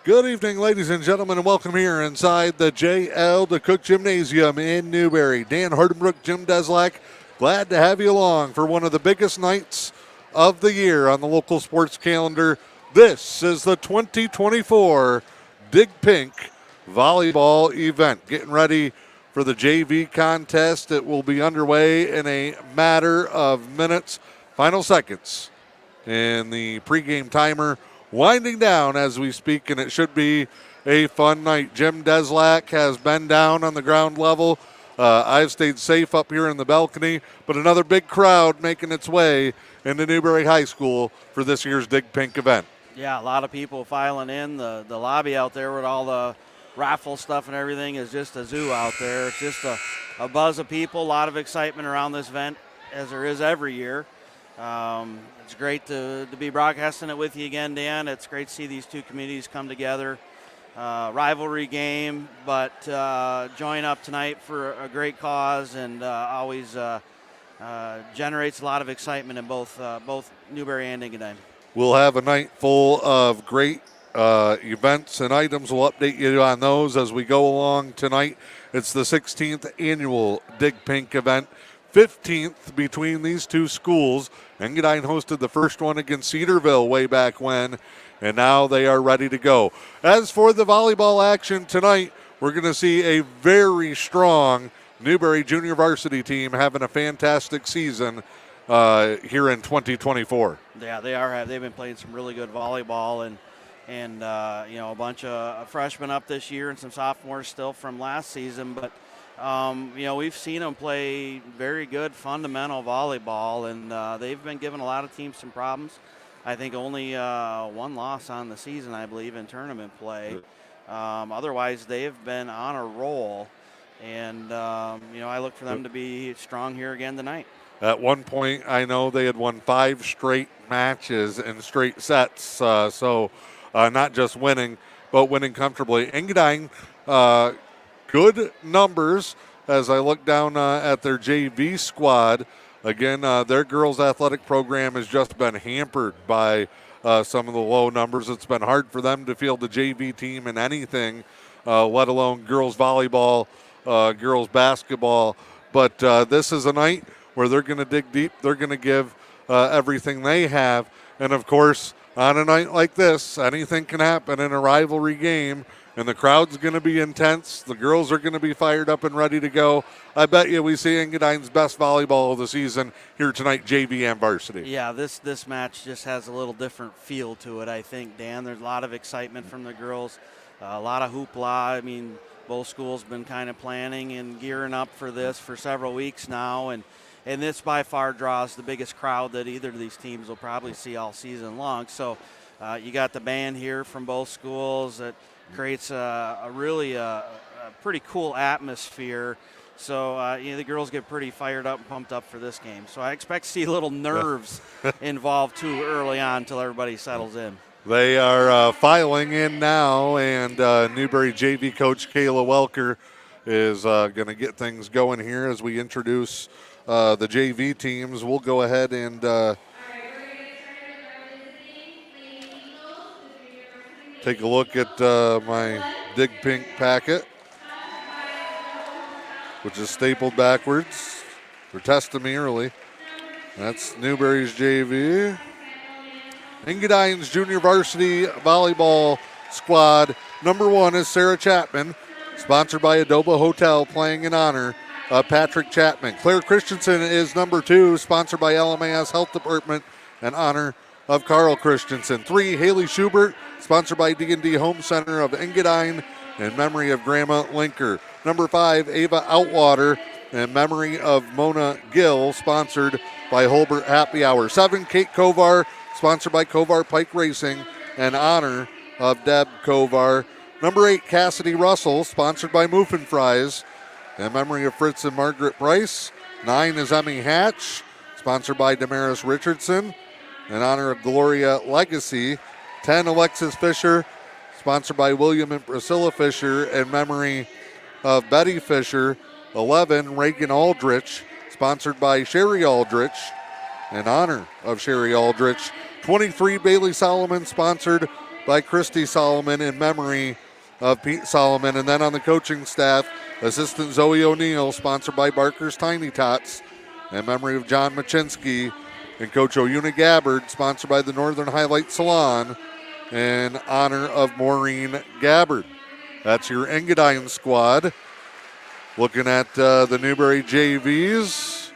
Good evening, ladies and gentlemen, and welcome here inside the J.L. DeCook Gymnasium in Newberry. Dan Hardenbrook, Jim Deslack, glad to have you along for one of the biggest nights of the year on the local sports calendar. This is the 2024 Dig Pink Volleyball event. Getting ready for the JV contest. It will be underway in a matter of minutes. Final seconds in the pregame timer. Winding down as we speak, and it should be a fun night. Jim Deslack has been down on the ground level. I've stayed safe up here in the balcony, but another big crowd making its way into Newberry High School for this year's Dig Pink event. Yeah, a lot of people filing in. The lobby out there with all the raffle stuff and everything is just a zoo out there. It's just a buzz of people, a lot of excitement around this event, as there is every year. It's great to be broadcasting it with you again, Dan. It's great to see these two communities come together. Rivalry game, but join up tonight for a great cause, and always generates a lot of excitement in both Newberry and Engadine. We'll have a night full of great events and items. We'll update you on those as we go along tonight. It's the 16th annual Dig Pink event. 15th between these two schools. Engadine hosted the first one against Cedarville way back when, and now they are ready to go. As for the volleyball action tonight, we're going to see a very strong Newberry junior varsity team having a fantastic season here in 2024. Yeah, they are. They've been playing some really good volleyball, and a bunch of freshmen up this year and some sophomores still from last season, but we've seen them play very good fundamental volleyball, and they've been giving a lot of teams some problems. I think only one loss on the season, I believe, in tournament play. Otherwise, they've been on a roll, and, I look for them to be strong here again tonight. At one point, I know they had won 5 straight matches and straight sets, so not just winning, but winning comfortably. Engadine, good numbers as I look down at their JV squad. Again, their girls' athletic program has just been hampered by some of the low numbers. It's been hard for them to field the JV team in anything, let alone girls' volleyball, girls' basketball. But this is a night where they're going to dig deep. They're going to give everything they have. And, of course, on a night like this, anything can happen in a rivalry game. And the crowd's going to be intense. The girls are going to be fired up and ready to go. I bet you we see Engadine's best volleyball of the season here tonight, JV and varsity. Yeah, this match just has a little different feel to it, I think, Dan. There's a lot of excitement from the girls, a lot of hoopla. I mean, both schools been kind of planning and gearing up for this for several weeks now. And this by far draws the biggest crowd that either of these teams will probably see all season long. So you got the band here from both schools that creates a really pretty cool atmosphere. So, the girls get pretty fired up and pumped up for this game. So I expect to see a little nerves involved too early on until everybody settles in. They are filing in now, and Newberry JV coach Kayla Welker is going to get things going here as we introduce the JV teams. We'll go ahead and take a look at my Dig Pink packet, which is stapled backwards for testing me early. That's Newberry's JV. Engadine's junior varsity volleyball squad. Number 1 is Sarah Chapman, sponsored by Adobe Hotel, playing in honor of Patrick Chapman. Claire Christensen is number 2, sponsored by LMAS Health Department, in honor of Carl Christensen. 3, Haley Schubert, sponsored by D&D Home Center of Engadine, in memory of Grandma Linker. Number 5, Ava Outwater, in memory of Mona Gill, sponsored by Holbert Happy Hour. 7, Kate Kovar, sponsored by Kovar Pike Racing, in honor of Deb Kovar. Number 8, Cassidy Russell, sponsored by Muffin Fries, in memory of Fritz and Margaret Price. 9 is Emmy Hatch, sponsored by Damaris Richardson, in honor of Gloria Legacy. 10, Alexis Fisher, sponsored by William and Priscilla Fisher, in memory of Betty Fisher. 11, Reagan Aldrich, sponsored by Sherry Aldrich, in honor of Sherry Aldrich. 23, Bailey Solomon, sponsored by Christy Solomon in memory of Pete Solomon. And then on the coaching staff, Assistant Zoe O'Neill, sponsored by Barker's Tiny Tots, in memory of John Machinsky, and Coach Oyuna Gabbard, sponsored by the Northern Highlight Salon, in honor of Maureen Gabbard. That's your Engadine squad. Looking at the Newberry JVs,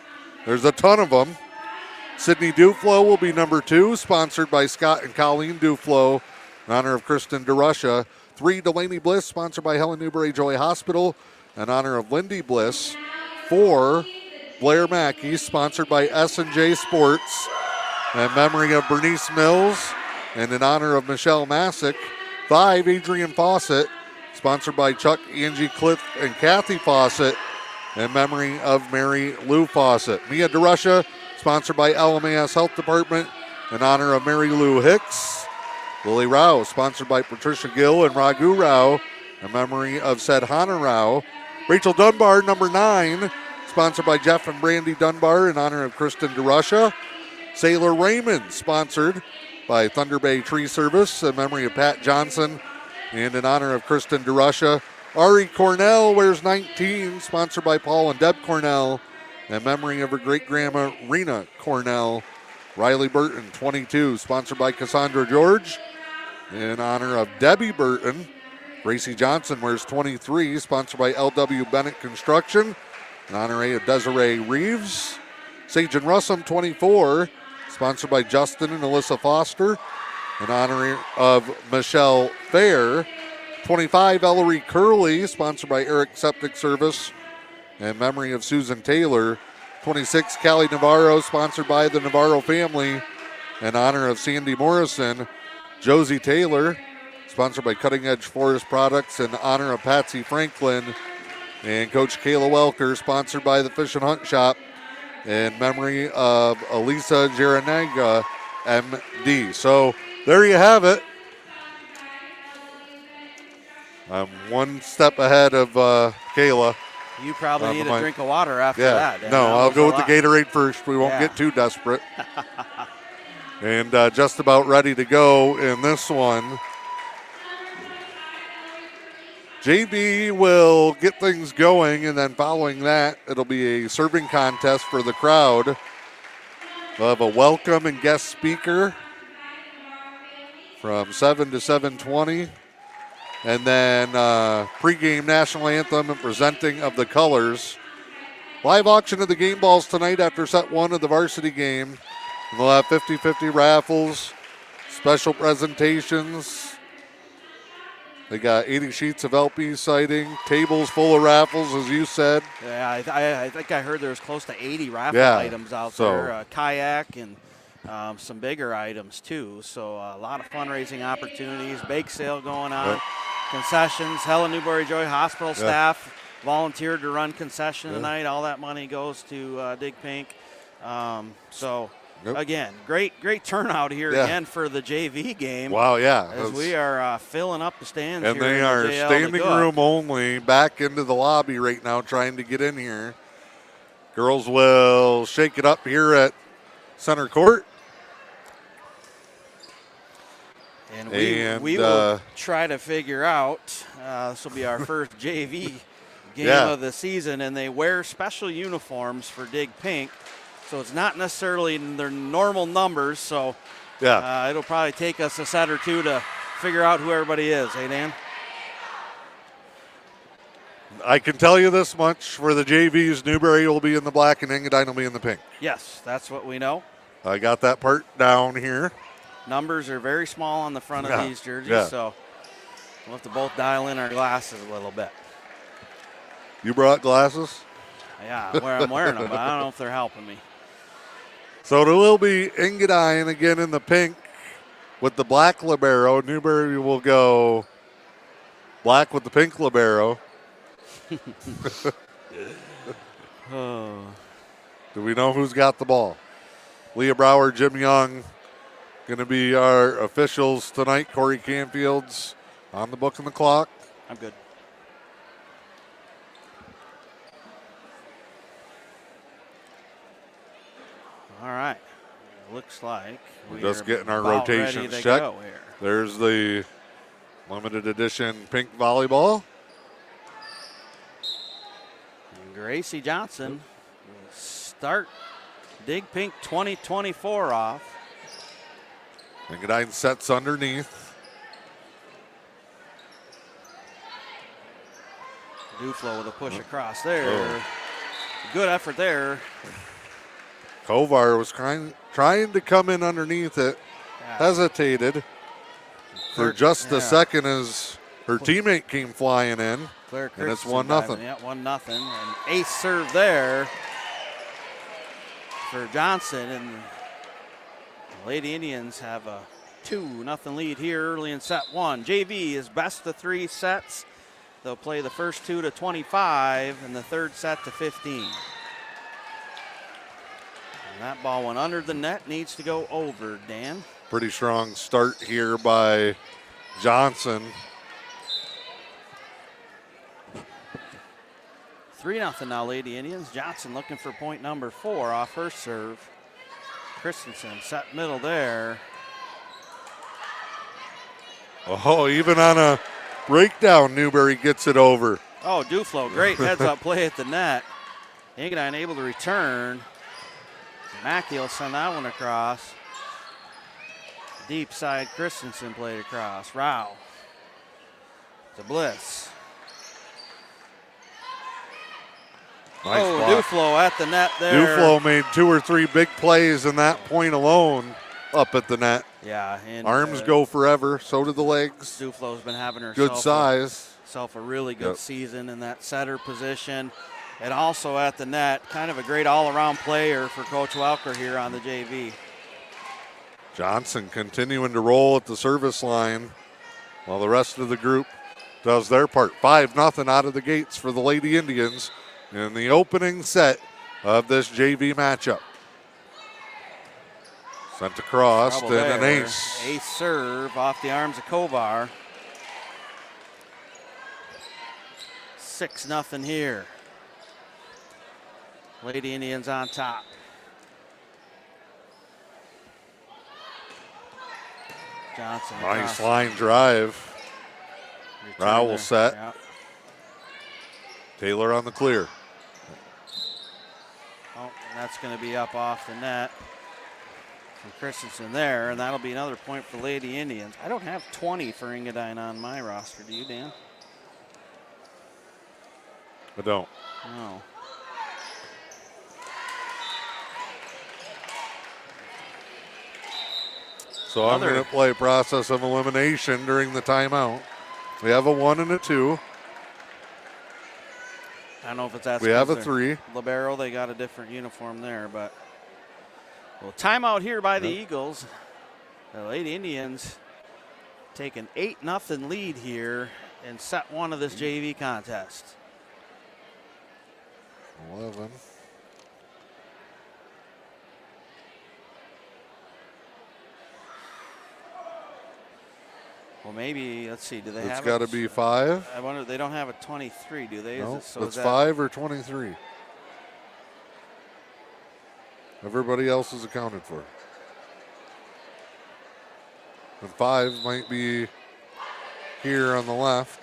there's a ton of them. Sydney Duflo will be number 2, sponsored by Scott and Colleen Duflo, in honor of Kristen DeRusha. 3, Delaney Bliss, sponsored by Helen Newberry Joy Hospital, in honor of Lindy Bliss. 4, Blair Mackey, sponsored by S&J Sports, in memory of Bernice Mills and in honor of Michelle Masick. 5, Adrian Fawcett, sponsored by Chuck, Angie, Cliff, and Kathy Fawcett, in memory of Mary Lou Fawcett. Mia DeRusha, sponsored by LMAS Health Department, in honor of Mary Lou Hicks. Lily Rao, sponsored by Patricia Gill and Raghu Rao, in memory of said Hana Rao. Rachel Dunbar, number 9, sponsored by Jeff and Brandy Dunbar, in honor of Kristen DeRusha. Sailor Raymond, sponsored by Thunder Bay Tree Service, in memory of Pat Johnson, and in honor of Kristen DeRusha. Ari Cornell wears 19, sponsored by Paul and Deb Cornell, in memory of her great-grandma Rena Cornell. Riley Burton, 22, sponsored by Cassandra George, in honor of Debbie Burton. Gracie Johnson wears 23, sponsored by L.W. Bennett Construction, in honor of Desiree Reeves. Sage and Russum, 24, sponsored by Justin and Alyssa Foster, in honor of Michelle Fair. 25, Ellery Curley, sponsored by Eric Septic Service, in memory of Susan Taylor. 26, Callie Navarro, sponsored by the Navarro family, in honor of Sandy Morrison. Josie Taylor, sponsored by Cutting Edge Forest Products, in honor of Patsy Franklin. And Coach Kayla Welker, sponsored by the Fish and Hunt Shop, in memory of Elisa Jeranaga, MD. So there you have it. I'm one step ahead of Kayla. You probably need a drink of water after that. No, I'll go with the Gatorade first. We won't get too desperate. And just about ready to go in this one. JV will get things going, and then following that, it'll be a serving contest for the crowd. We'll have a welcome and guest speaker from 7 to 7:20. And then pregame national anthem and presenting of the colors. Live auction of the game balls tonight after set 1 of the varsity game. And they'll have 50-50 raffles, special presentations. They got 80 sheets of LP sighting, tables full of raffles, as you said. Yeah, I think I heard there was close to 80 raffle items out there. A kayak and some bigger items, too. So a lot of fundraising opportunities, bake sale going on. Yep. Concessions. Helen Newberry Joy Hospital staff volunteered to run concession tonight. All that money goes to Dig Pink. Again, great turnout here again for the JV game. Wow, yeah. As we are filling up the stands and here. And they are standing room only, back into the lobby right now trying to get in here. Girls will shake it up here at center court. And we will try to figure out, this will be our first JV game of the season, and they wear special uniforms for Dig Pink. So it's not necessarily in their normal numbers, so it'll probably take us a set or two to figure out who everybody is. Hey, Dan? I can tell you this much. For the JVs, Newberry will be in the black and Engadine will be in the pink. Yes, that's what we know. I got that part down here. Numbers are very small on the front of these jerseys, so we'll have to both dial in our glasses a little bit. You brought glasses? Yeah, I'm wearing them, but I don't know if they're helping me. So there will be Engadine again in the pink with the black libero. Newberry will go black with the pink libero. Do we know who's got the ball? Leah Brower, Jim Young, going to be our officials tonight. Corey Canfield's on the book and the clock. I'm good. All right. Looks like we're just getting our rotations checked. Go here. There's the limited edition pink volleyball. And Gracie Johnson will start Dig Pink 2024 off. Engadine sets underneath. Duflo with a push across there. Good effort there. Kovar was trying to come in underneath it. Hesitated for just a second as her teammate came flying in. Claire and it's Christensen 1-0. Yeah, 1-0. And ace serve there for Johnson. And the Lady Indians have a 2-0 lead here early in set one. JV is best of 3 sets. They'll play the first 2 to 25 and the third set to 15. And that ball went under the net, needs to go over, Dan. Pretty strong start here by Johnson. 3-0 now, Lady Indians. Johnson looking for point number 4 off her serve. Christensen set middle there. Oh, even on a breakdown, Newberry gets it over. Oh, Duflo, great heads-up play at the net. Engadine able to return. Mackey will send that one across. Deep side, Christensen played across. Rao to Bliss. Nice oh, block. Duflo at the net there. Duflo made 2 or 3 big plays in that point alone up at the net. Yeah. And, Arms go forever. So do the legs. Duflo's been having herself Good size. a really good season in that setter position. And also at the net, kind of a great all-around player for Coach Welker here on the JV. Johnson continuing to roll at the service line while the rest of the group does their part. 5-0 out of the gates for the Lady Indians in the opening set of this JV matchup. Sent across and an ace. Ace serve off the arms of Kovar. 6-0 here. Lady Indians on top. Johnson. Nice line drive. Rao will set. Yep. Taylor on the clear. Oh, and that's going to be up off the net from Christensen there, and that'll be another point for Lady Indians. I don't have 20 for Engadine on my roster. Do you, Dan? I don't. No. So I'm going to play process of elimination during the timeout. We have a 1 and a 2. I don't know if it's that. We have a 3. Libero, they got a different uniform there, but well, timeout here by the Eagles. The Lady Indians take an 8-0 lead here in set 1 of this JV contest. 11. Well, maybe, let's see, do they have It's got to be 5. I wonder, they don't have a 23, do they? No, Is it's 5 or 23. Everybody else is accounted for. And 5 might be here on the left.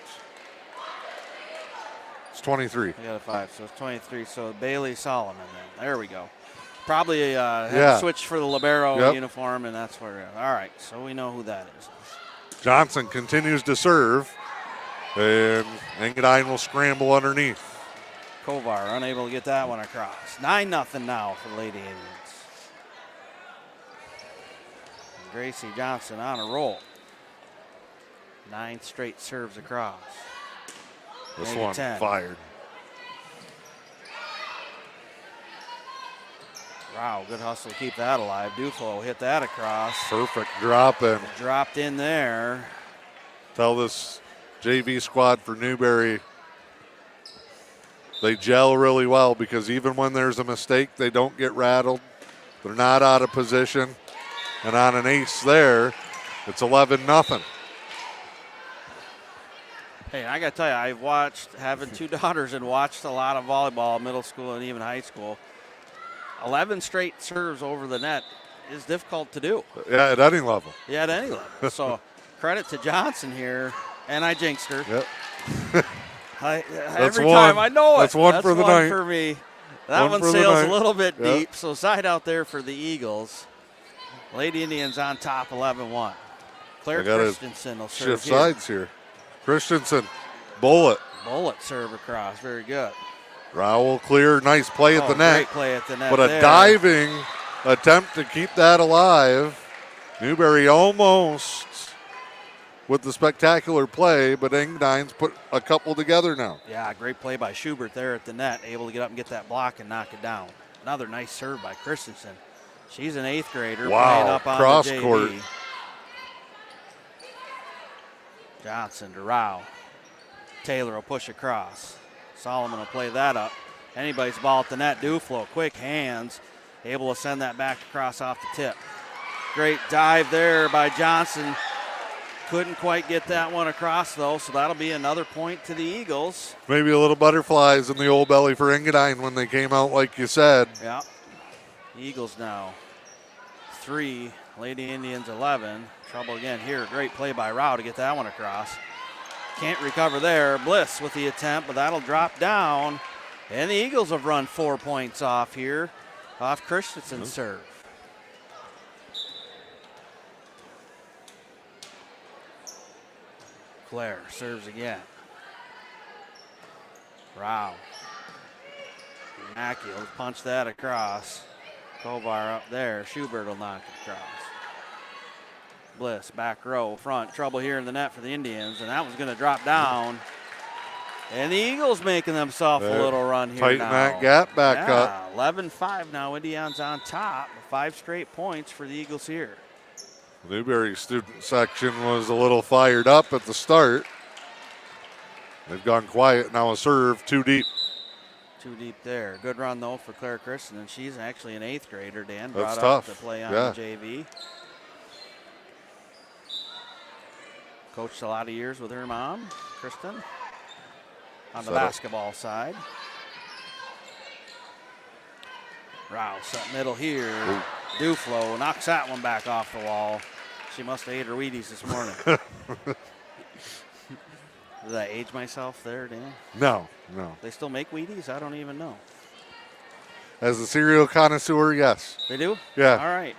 It's 23. We got a 5, so it's 23. So Bailey Solomon then. There we go. Probably had to switch for the Libero uniform, and that's where. All right, so we know who that is. Johnson continues to serve, and Engadine will scramble underneath. Kovar unable to get that one across. 9-0 now for Lady Indians. And Gracie Johnson on a roll. 9 straight serves across. This Maybe one 10. fired. Wow, good hustle to keep that alive. Duflo hit that across. Perfect drop in. Dropped in there. Tell this JV squad for Newberry, they gel really well because even when there's a mistake, they don't get rattled. They're not out of position. And on an ace there, it's 11-0. Hey, I got to tell you, I've watched, having 2 daughters and watched a lot of volleyball, middle school and even high school. 11 straight serves over the net is difficult to do. Yeah, at any level. Yeah, at any level. So credit to Johnson here, and I jinxed her. Yep. Every time I know it. That's one for the night. For me. That one for the sails a night. little bit Yep. deep, so side out there for the Eagles. Lady Indians on top 11-1. Claire Christensen will serve shift here. sides here. Christensen, bullet. Bullet serve across. Very good. Rowell clear, nice play at the net. Great play at the net. But a diving attempt to keep that alive. Newberry almost with the spectacular play, but Engadine's put a couple together now. Yeah, great play by Schubert there at the net, able to get up and get that block and knock it down. Another nice serve by Christensen. She's an 8th grader playing up on cross the JV. court. Johnson to Rao. Taylor will push across. Solomon will play that up. Anybody's ball at the net. Duflo, quick hands, able to send that back across off the tip. Great dive there by Johnson. Couldn't quite get that one across, though, so that'll be another point to the Eagles. Maybe a little butterflies in the old belly for Engadine when they came out, like you said. Yeah. Eagles now 3, Lady Indians 11. Trouble again here. Great play by Rao to get that one across. Can't recover there. Bliss with the attempt, but that'll drop down. And the Eagles have run 4 points off here, off Christensen's serve. Claire serves again. Rao. Mackey will punch that across. Kovar up there. Schubert will knock it across. Bliss, back row, front. Trouble here in the net for the Indians, and that was going to drop down. And the Eagles making themselves a little run here Tighten now. that gap back up. 11-5 now. Indians on top. 5 straight points for the Eagles here. Newberry student section was a little fired up at the start. They've gone quiet now. A serve too deep. Too deep there. Good run though for Claire Christen, and she's actually an 8th grader. Dan brought That's up tough. to play on Yeah. the JV. Coached a lot of years with her mom, Kristen, on the basketball side. Rouse set middle here. Ooh. Duflo knocks that one back off the wall. She must have ate her Wheaties this morning. Did I age myself there, Dan? No. They still make Wheaties? I don't even know. As a cereal connoisseur, yes. They do? Yeah. All right.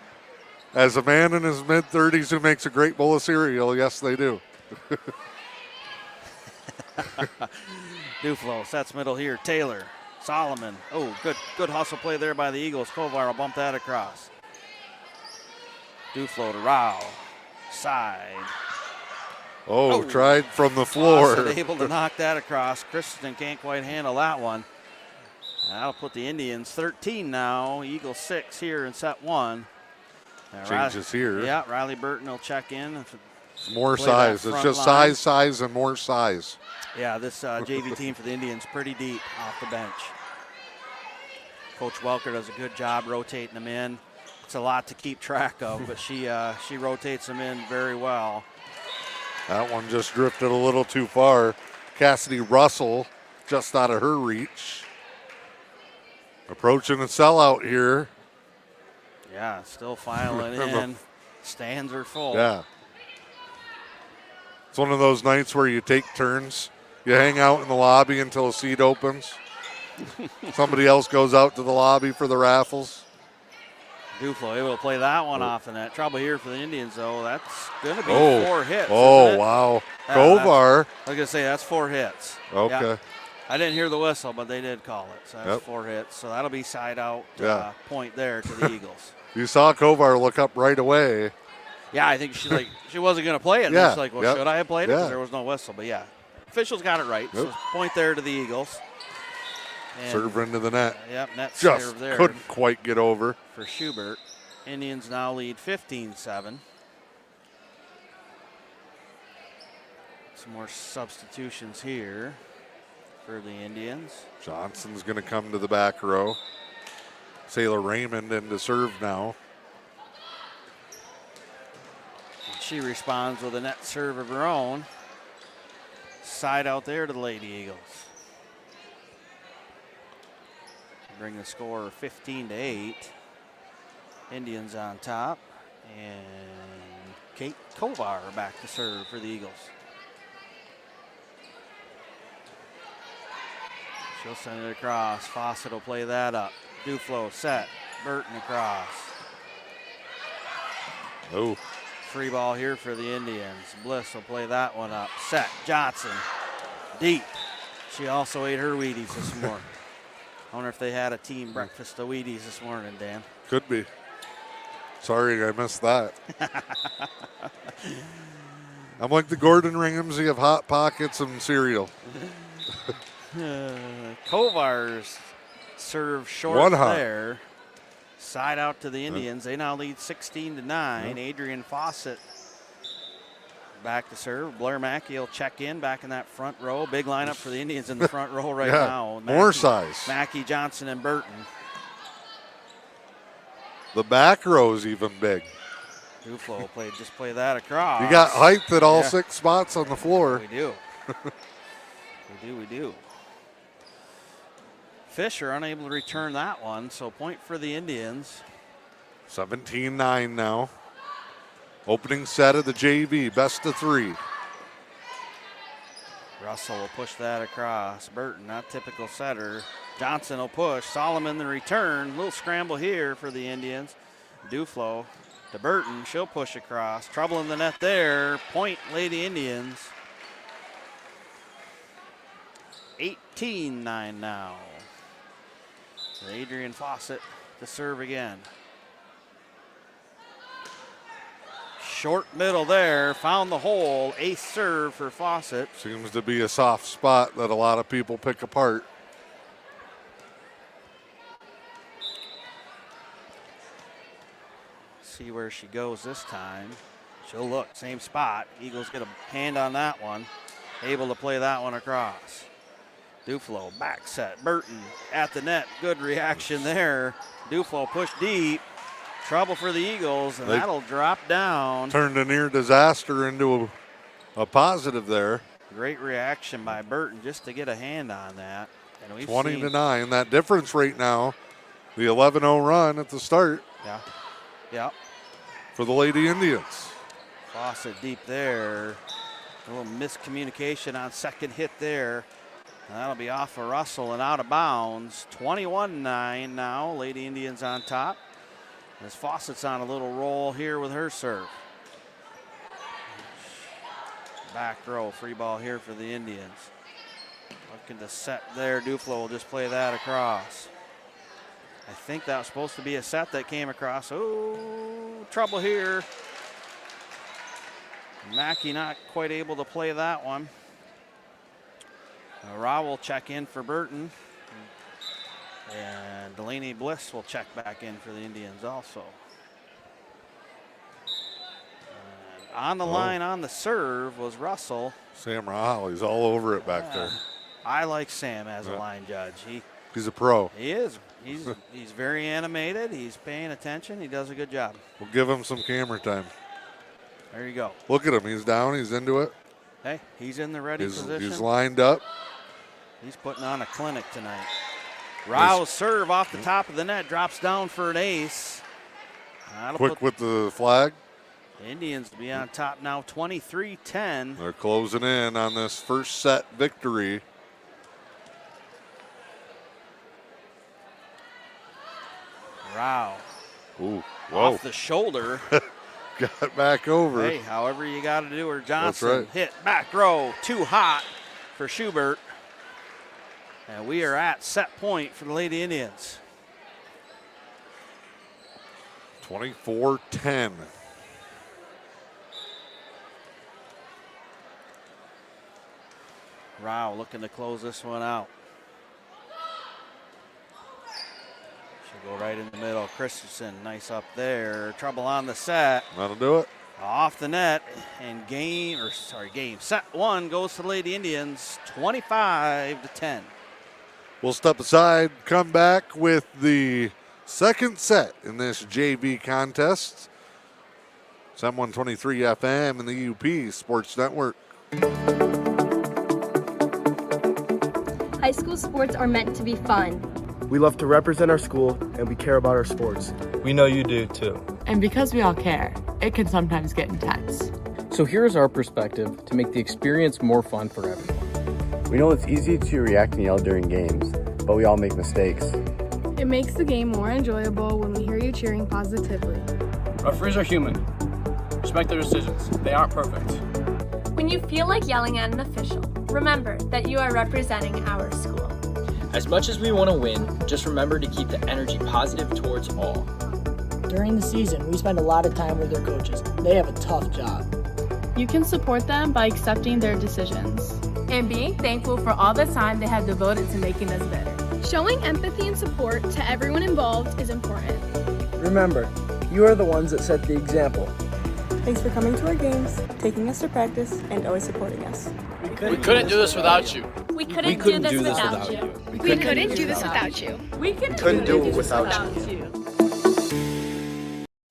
As a man in his mid-30s who makes a great bowl of cereal, yes, they do. Duflo sets middle here. Taylor, Solomon. Oh, good hustle play there by the Eagles. Kovar will bump that across. Duflo to Rao. Side. Oh, tried from the floor. Fawcett able to knock that across. Christensen can't quite handle that one. That'll put the Indians 13 now. Eagles 6 here in set 1. Changes here. Yeah, Riley Burton will check in. More size. It's just size, and more size. Yeah, this JV team for the Indians pretty deep off the bench. Coach Welker does a good job rotating them in. It's a lot to keep track of, but she rotates them in very well. That one just drifted a little too far. Cassidy Russell just out of her reach. Approaching the sellout here. Yeah, still filing in. Stands are full. Yeah. It's one of those nights where you take turns. You hang out in the lobby until a seat opens. Somebody else goes out to the lobby for the raffles. Duflo able to play that one off the net. Trouble here for the Indians, though. That's going to be 4 hits. Oh, wow. Kovar. I was going to say that's 4 hits. Okay. Yeah. I didn't hear the whistle, but they did call it. So that's 4 hits. So that'll be side out point there to the Eagles. You saw Kovar look up right away. Yeah, I think she wasn't going to play it. Yeah. She's like, well, should I have played it? Because there was no whistle. But yeah, officials got it right. So point there to the Eagles. And serve into the net. Yep, net just serve there. Couldn't quite get over. For Schubert. Indians now lead 15-7. Some more substitutions here for the Indians. Johnson's going to come to the back row. Sailor Raymond in to serve now. She responds with a net serve of her own. Side out there to the Lady Eagles. Bring the score 15-8. Indians on top. And Kate Kovar back to serve for the Eagles. She'll send it across. Fawcett will play that up. Duflo set. Burton across. Oh. Free ball here for the Indians. Bliss will play that one up. Set. Johnson. Deep. She also ate her Wheaties this morning. I wonder if they had a team breakfast of Wheaties this morning, Dan. Could be. Sorry, I missed that. I'm like the Gordon Ringhams. You have Hot Pockets and cereal. Kovar's serve short One hot. there. Side out to the Indians. They now lead 16-9. Adrian Fawcett back to serve. Blair Mackey will check in back in that front row. Big lineup for the Indians in the front row right now. More size. Mackey, Johnson, and Burton. The back row's even big. Duflo will play that across. You got height at all 6 spots on the floor. We do. we do. Fisher unable to return that one, so point for the Indians. 17-9 now. Opening set of the JV, best of 3. Russell will push that across. Burton, not typical setter. Johnson will push. Solomon the return. Little scramble here for the Indians. Duflo to Burton. She'll push across. Trouble in the net there. Point Lady Indians. 18-9 now. Adrian Fawcett to serve again. Short middle there. Found the hole. Ace serve for Fawcett. Seems to be a soft spot that a lot of people pick apart. See where she goes this time. She'll look, same spot. Eagles get a hand on that one. Able to play that one across. Duflo, back set. Burton at the net. Good reaction there. Duflo push deep. Trouble for the Eagles, and that'll drop down. Turned a near disaster into a positive there. Great reaction by Burton just to get a hand on that. And we've 20-9. That difference right now, the 11-0 run at the start. Yeah. For the Lady Indians. Fawcett deep there. A little miscommunication on second hit there. And that'll be off of Russell and out of bounds. 21-9 now. Lady Indians on top. As Fawcett's on a little roll here with her serve. Back row, free ball here for the Indians. Looking to set there. Duflo will just play that across. I think that was supposed to be a set that came across. Oh, trouble here. Mackey not quite able to play that one. Rao will check in for Burton. And Delaney Bliss will check back in for the Indians also. And on the line on the serve was Russell. Sam Rahali's all over it back there. I like Sam as a line judge. He's a pro. He is. He's very animated. He's paying attention. He does a good job. We'll give him some camera time. There you go. Look at him. He's down. He's into it. Hey, he's in the ready position. He's lined up. He's putting on a clinic tonight. Rao's serve off the top of the net. Drops down for an ace. Quick with the flag. Indians to be on top now, 23-10. They're closing in on this first set victory. Rao. Ooh, whoa. Off the shoulder. Got back over. Hey, however you got to do her. Johnson That's right. hit back row. Too hot for Schubert. And we are at set point for the Lady Indians. 24-10. Rao looking to close this one out. She'll go right in the middle. Christensen, nice up there. Trouble on the set. That'll do it. Off the net, and set one goes to the Lady Indians, 25-10. We'll step aside, come back with the second set in this JV contest. 7-123 FM and the UP Sports Network. High school sports are meant to be fun. We love to represent our school, and we care about our sports. We know you do too. And because we all care, it can sometimes get intense. So here's our perspective to make the experience more fun for everyone. We know it's easy to react and yell during games, but we all make mistakes. It makes the game more enjoyable when we hear you cheering positively. Referees are human. Respect their decisions. They aren't perfect. When you feel like yelling at an official, remember that you are representing our school. As much as we want to win, just remember to keep the energy positive towards all. During the season, we spend a lot of time with their coaches. They have a tough job. You can support them by accepting their decisions. And being thankful for all the time they have devoted to making us better. Showing empathy and support to everyone involved is important. Remember, you are the ones that set the example. Thanks for coming to our games, taking us to practice, and always supporting us. We couldn't do this without you. We couldn't do this without you. We couldn't do this without you. We couldn't do it without you.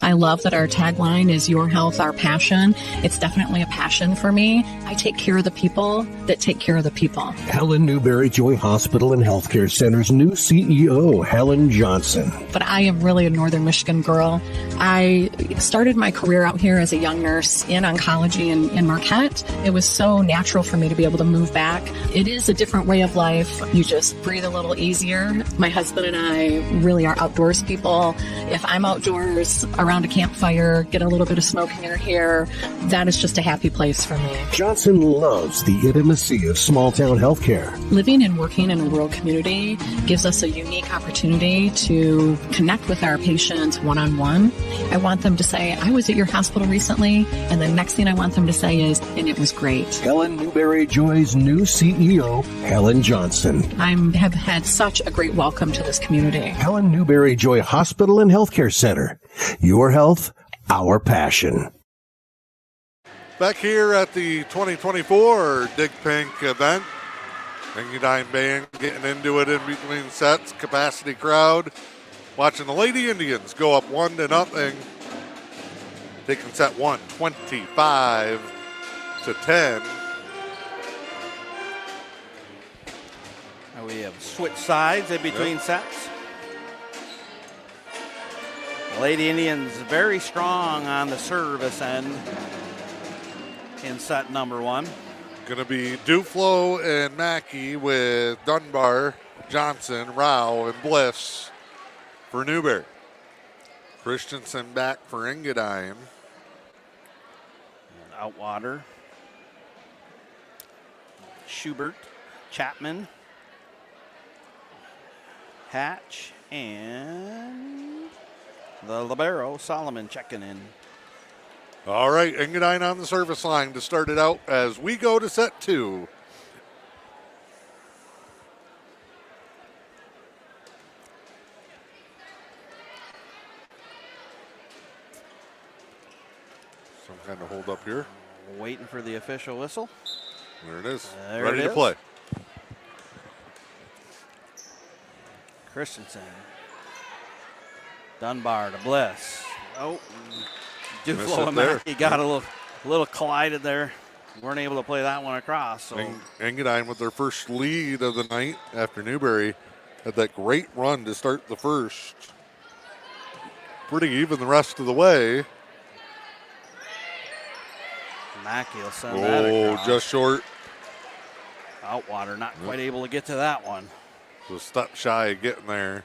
I love that our tagline is your health, our passion. It's definitely a passion for me. I take care of the people that take care of the people. Helen Newberry Joy Hospital and Healthcare Center's new CEO, Helen Johnson. But I am really a Northern Michigan girl. I started my career out here as a young nurse in oncology in Marquette. It was so natural for me to be able to move back. It is a different way of life. You just breathe a little easier. My husband and I really are outdoors people. If I'm outdoors around a campfire, get a little bit of smoke in your hair, that is just a happy place for me. Johnson loves the intimacy of small town healthcare. Living and working in a rural community gives us a unique opportunity to connect with our patients one-on-one. I want them to say, I was at your hospital recently, and the next thing I want them to say is, and it was great. Helen Newberry Joy's new CEO, Helen Johnson. I have had such a great welcome to this community. Helen Newberry Joy Hospital and Healthcare Center. Your health, our passion. Back here at the 2024 Dig Pink event. Engadine band getting into it in between sets. Capacity crowd. Watching the Lady Indians go up 1-0. Taking set 1, 25-10. Now we have switched sides in between sets. The Lady Indians very strong on the service end in set number 1. Going to be Duflo and Mackey with Dunbar, Johnson, Rao, and Bliss for Newberry. Christensen back for Engadine. And Outwater. Schubert, Chapman, Hatch, and the libero, Solomon, checking in. All right, Engadine on the service line to start it out as we go to set 2. Some kind of hold up here. Waiting for the official whistle. There it is. There Ready it to is. play. Christensen. Dunbar to Bliss. Oh, Duflo and Mackey got a little collided there. Weren't able to play that one across. So Engadine with their first lead of the night after Newberry had that great run to start the first. Pretty even the rest of the way. Mackey will send that across. Just short. Outwater not quite able to get to that one. So step shy of getting there.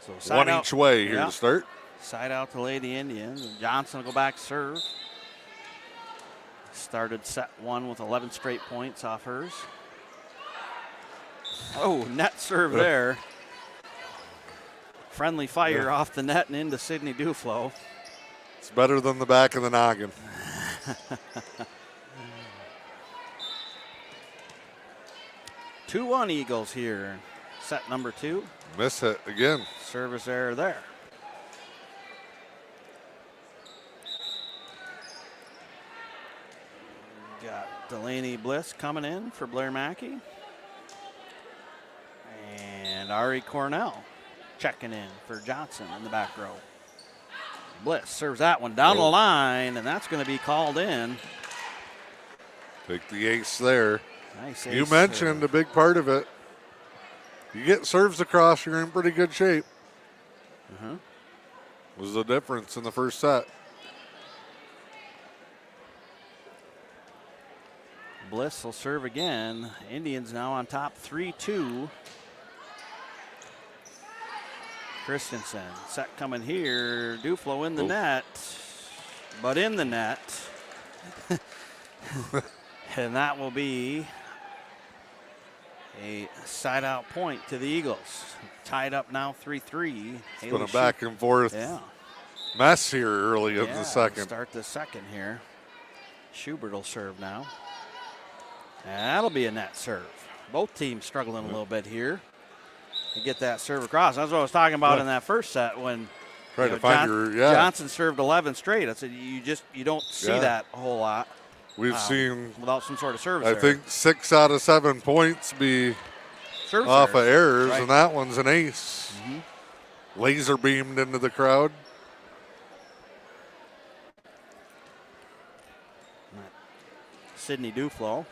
So one out, each way here to start. Side out to Lady Indians. And Johnson will go back serve. Started set 1 with 11 straight points off hers. Oh, net serve there. Friendly fire off the net and into Sydney Duflo. It's better than the back of the noggin. 2-1 Eagles here. Set number 2. Miss hit again. Service error there. Got Delaney Bliss coming in for Blair Mackey. And Ari Cornell checking in for Johnson in the back row. Bliss serves that one down the line, and that's going to be called in. Take the ace there. Nice ace. You mentioned a big part of it. You get serves across, you're in pretty good shape. Was the difference in the first set. Bliss will serve again. Indians now on top 3-2. Christensen, set coming here. Duflo in the net, but in the net. And that will be a side out point to the Eagles. Tied up now 3-3. It's been a back and forth mess here early in the second. Start the second here. Schubert will serve now. And that'll be a net serve. Both teams struggling a little bit here to get that serve across. That's what I was talking about in that first set when Johnson served 11 straight. I said you don't see that a whole lot. We've seen without some sort of service. I think 6 out of 7 points be off of errors, and that one's an ace. Laser beamed into the crowd. Sydney Duflo.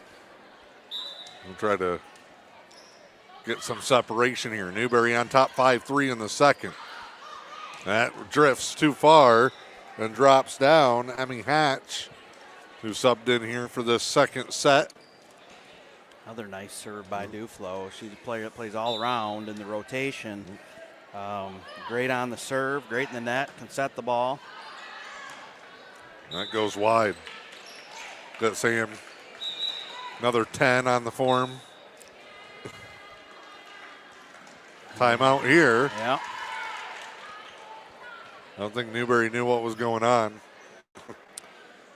We'll try to get some separation here. Newberry on top 5-3 in the second. That drifts too far and drops down. Emmy Hatch, who subbed in here for the second set. Another nice serve by Duflo. She's a player that plays all around in the rotation. Great on the serve, great in the net, can set the ball. That goes wide. Got Sam. Another 10 on the form. Timeout here. Yeah. I don't think Newberry knew what was going on.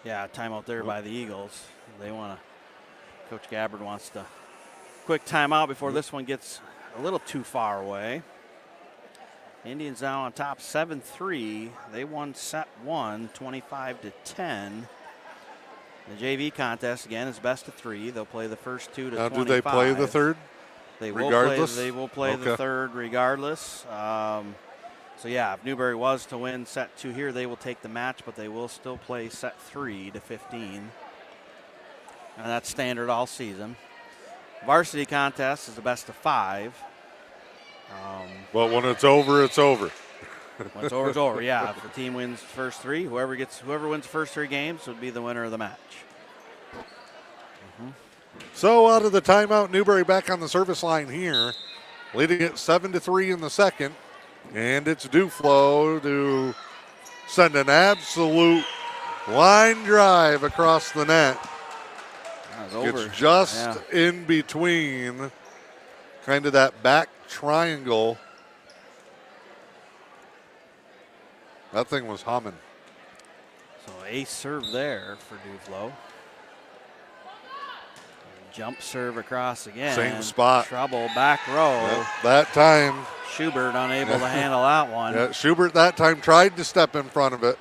Yeah, timeout there by the Eagles. They want to, Coach Gabbard wants to quick timeout before this one gets a little too far away. Indians now on top 7-3. They won set 1, 25-10. The JV contest, again, is best of 3. They'll play the first 2 to 25. Now, do they play the third? They regardless? They will play the third regardless. So, yeah, if Newberry was to win set 2 here, they will take the match, but they will still play set 3 to 15. And that's standard all season. Varsity contest is the best of 5. But when it's over, it's over. When it's over, it's over. Yeah, if the team wins the first 3, whoever wins the first 3 games would be the winner of the match. So out of the timeout, Newberry back on the service line here, leading it 7-3 in the second. And it's Duflo to send an absolute line drive across the net. It's just in between kind of that back triangle. That thing was humming. So ace serve there for Duflo. Jump serve across again. Same spot. Trouble back row. That time. Schubert unable to handle that one. Yeah, Schubert that time tried to step in front of it.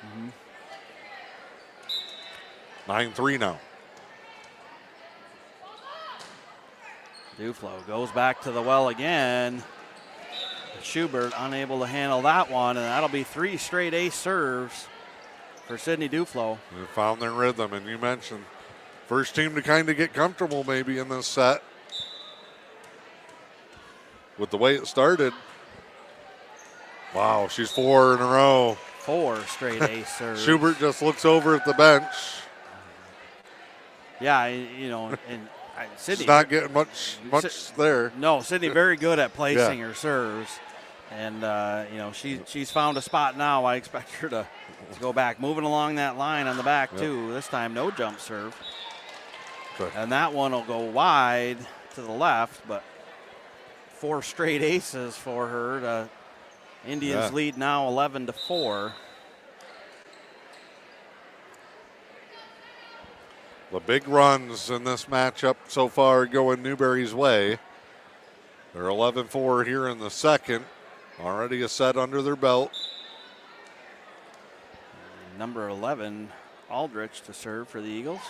9-3 now. Duflo goes back to the well again. Schubert unable to handle that one, and that'll be 3 straight ace serves for Sydney Duflo. They found their rhythm, and you mentioned first team to kind of get comfortable maybe in this set. With the way it started. Wow, she's 4 in a row. 4 straight ace serves. Schubert just looks over at the bench. Yeah, you know, and Sydney. She's not getting much there. No, Sydney very good at placing her serves. And, you know, she's found a spot now. I expect her to go back. Moving along that line on the back, too. This time, no jump serve. Okay. And that one will go wide to the left, but 4 straight aces for her. Indians lead now 11-4. The big runs in this matchup so far going Newberry's way. They're 11-4 here in the second. Already a set under their belt. Number 11, Aldrich to serve for the Eagles.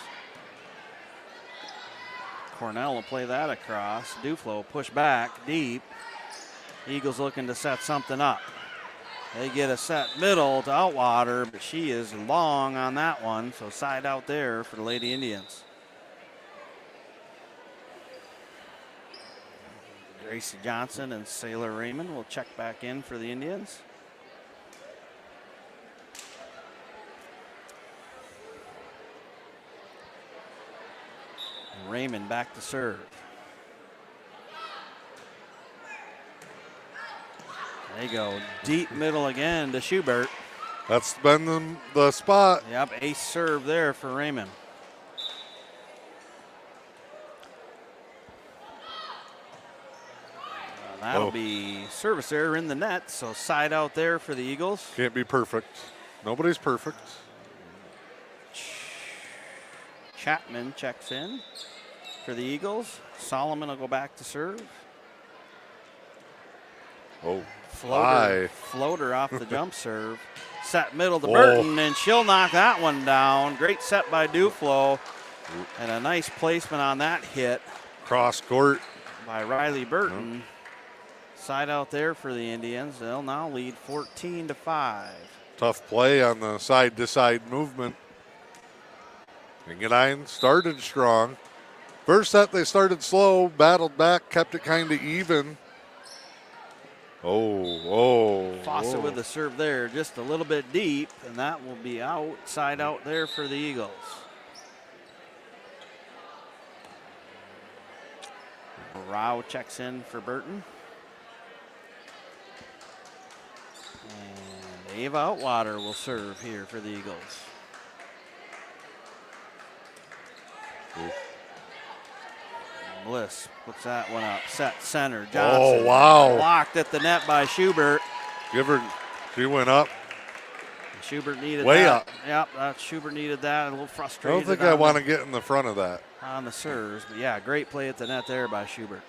Cornell will play that across. Duflo push back deep. Eagles looking to set something up. They get a set middle to Outwater, but she is long on that one, so side out there for the Lady Indians. Gracie Johnson and Sailor Raymond will check back in for the Indians. Raymond back to serve. They go deep middle again to Schubert. That's been the spot. Yep, ace serve there for Raymond. That'll be service error in the net, so side out there for the Eagles. Can't be perfect. Nobody's perfect. Chapman checks in for the Eagles. Solomon will go back to serve. Oh, floater off the jump serve. Set middle to Burton, and she'll knock that one down. Great set by Duflo, and a nice placement on that hit. Cross court by Riley Burton. Side out there for the Indians. They'll now lead 14-5. Tough play on the side-to-side movement. Engadine started strong. First set they started slow, battled back, kept it kind of even. Fawcett with the serve there, just a little bit deep, and that will be out. Side out there for the Eagles. Rao checks in for Burton. And Ava Outwater will serve here for the Eagles. Bliss puts that one up. Set center. Johnson. Oh, wow. Blocked at the net by Schubert. She went up. Schubert needed way that. up. Yep, Schubert needed that. A little I frustrated. don't think I want to get in the front of that. On the serves, but yeah, great play at the net there by Schubert.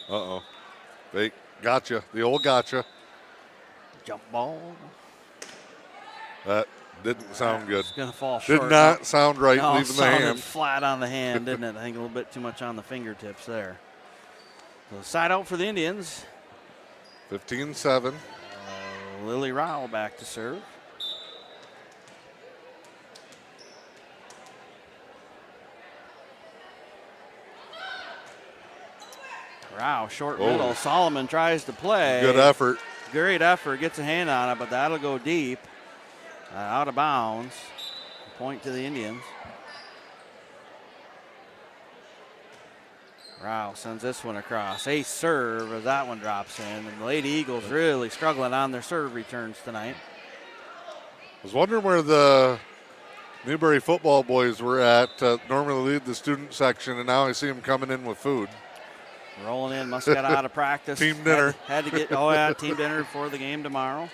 Uh-oh. They gotcha. The old gotcha. Jump ball. That didn't sound good. It's going to fall short. Did not sound right leaving the hand. Flat on the hand, didn't it? I think a little bit too much on the fingertips there. So side out for the Indians. 15-7. Lily Rao back to serve. Rao, short middle. Solomon tries to play. Good effort. Great effort. Gets a hand on it, but that'll go deep. Out of bounds. Point to the Indians. Rao sends this one across. Ace serve as that one drops in. And the Lady Eagles really struggling on their serve returns tonight. I was wondering where the Newberry football boys were at. Normally lead the student section, and now I see them coming in with food. Rolling in, must get out of practice. Team dinner. Had to get, team dinner before the game tomorrow.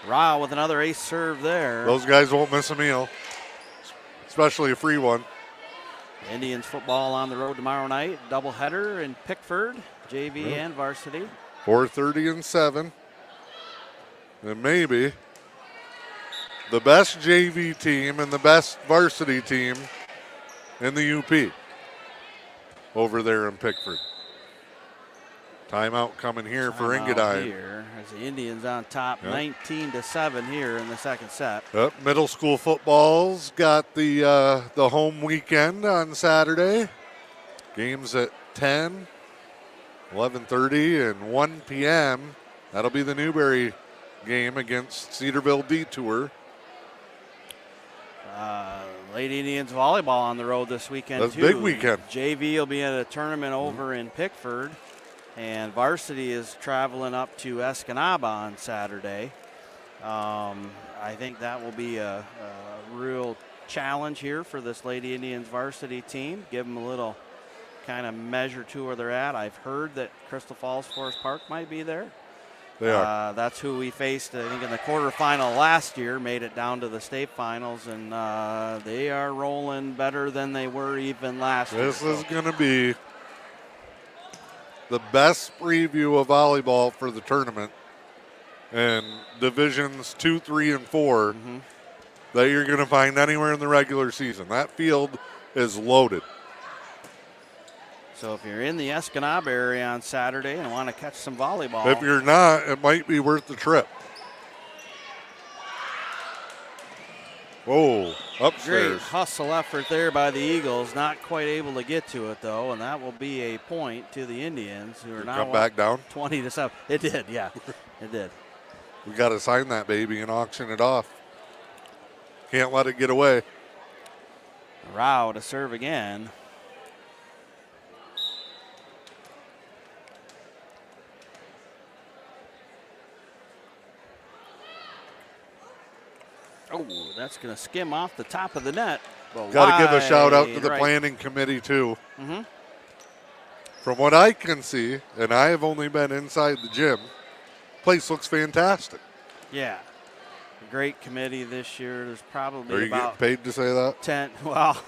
Rao with another ace serve there. Those guys won't miss a meal, especially a free one. Indians football on the road tomorrow night. Doubleheader in Pickford, JV and varsity. 4:30 and 7. And maybe the best JV team and the best varsity team in the UP over there in Pickford. Timeout coming here for Engadine. Here as the Indians on top, 19-7 here in the second set. Yep, middle school football's got the home weekend on Saturday. Games at 10, 11:30, and 1 p.m. That'll be the Newberry game against Cedarville Detour. Lady Indians volleyball on the road this weekend, That's too. big weekend. JV will be at a tournament over in Pickford. And varsity is traveling up to Escanaba on Saturday. I think that will be a real challenge here for this Lady Indians varsity team. Give them a little kind of measure to where they're at. I've heard that Crystal Falls Forest Park might be there. They are. That's who we faced, I think, in the quarterfinal last year, made it down to the state finals, and they are rolling better than they were even last year. This is going to be the best preview of volleyball for the tournament and divisions 2, 3, and 4 that you're going to find anywhere in the regular season. That field is loaded. So if you're in the Escanaba area on Saturday and want to catch some volleyball. If you're not, it might be worth the trip. Oh, Upstairs. Great hustle effort there by the Eagles. Not quite able to get to it, though, and that will be a point to the Indians, who are now come back down? 20-7. It did, yeah. It did. We got to sign that baby and auction it off. Can't let it get away. Rao to serve again. Oh, that's going to skim off the top of the net. Got to give a shout out to the planning committee, too. Mm-hmm. From what I can see, and I have only been inside the gym, place looks fantastic. Yeah. A great committee this year. There's probably Are you about getting paid to say that? 10. Well,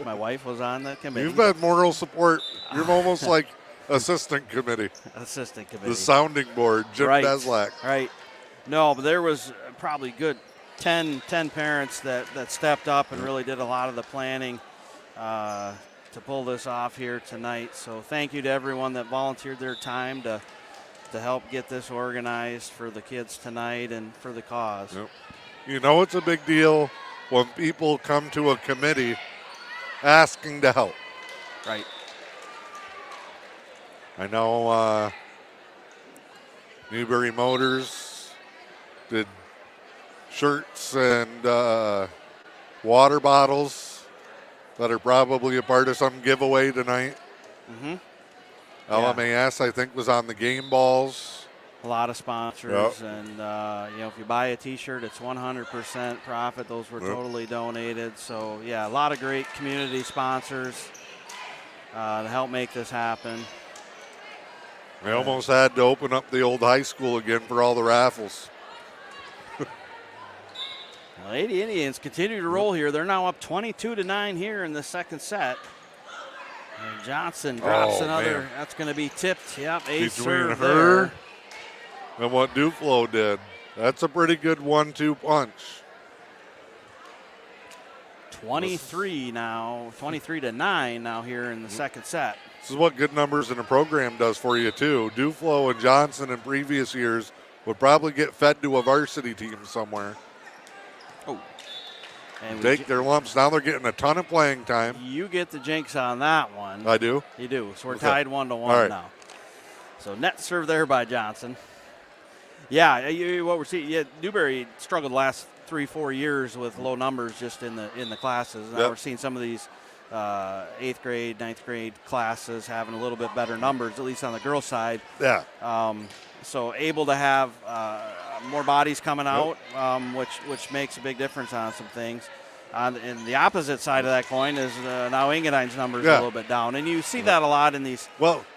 my wife was on the committee. You've had moral support. You're almost like assistant committee. Assistant committee. The sounding board, Jim Deslak. Right. No, but there was probably good 10 parents that stepped up and really did a lot of the planning to pull this off here tonight. So thank you to everyone that volunteered their time to help get this organized for the kids tonight and for the cause. Yep. You know it's a big deal when people come to a committee asking to help. Right. I know Newberry Motors did shirts and water bottles that are probably a part of some giveaway tonight. Mm-hmm. LMAS, I think, was on the game balls. A lot of sponsors, and if you buy a T-shirt, it's 100% profit. Those were totally donated. So yeah, a lot of great community sponsors to help make this happen. We almost had to open up the old high school again for all the raffles. Lady Indians continue to roll here. They're now up 22-9 here in the second set. And Johnson drops another. Man. That's going to be tipped. Yep, ace serve her there. And what Duflo did. That's a pretty good 1-2 punch. 23 now, 23-9 now here in the second set. This is what good numbers in a program does for you too. Duflo and Johnson in previous years would probably get fed to a varsity team somewhere. Oh. And take their lumps. Now they're getting a ton of playing time. You get the jinx on that one. I do? You do. So we're tied 1-1 now. So net serve there by Johnson. Yeah, what we're seeing, Newberry struggled the last 3-4 years with low numbers just in the classes. Now we're seeing some of these 8th grade, 9th grade classes having a little bit better numbers, at least on the girls' side. Yeah. So able to have more bodies coming out, which makes a big difference on some things. And the opposite side of that coin is now Engadine's numbers a little bit down. And you see that a lot in these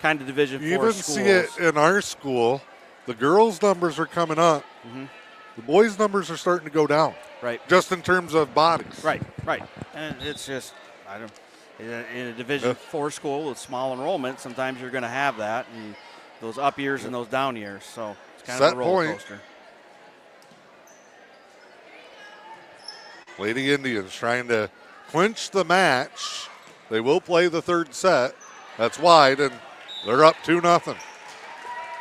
kind of Division IV schools. You even see it in our school. The girls' numbers are coming up. Mm-hmm. The boys' numbers are starting to go down. Right. Just in terms of bodies. Right. And it's just, in a Division IV school with small enrollment, sometimes you're going to have that. And those up years and those down years. So it's kind of a roller coaster. Lady Indians trying to clinch the match. They will play the third set. That's wide, and they're up 2-0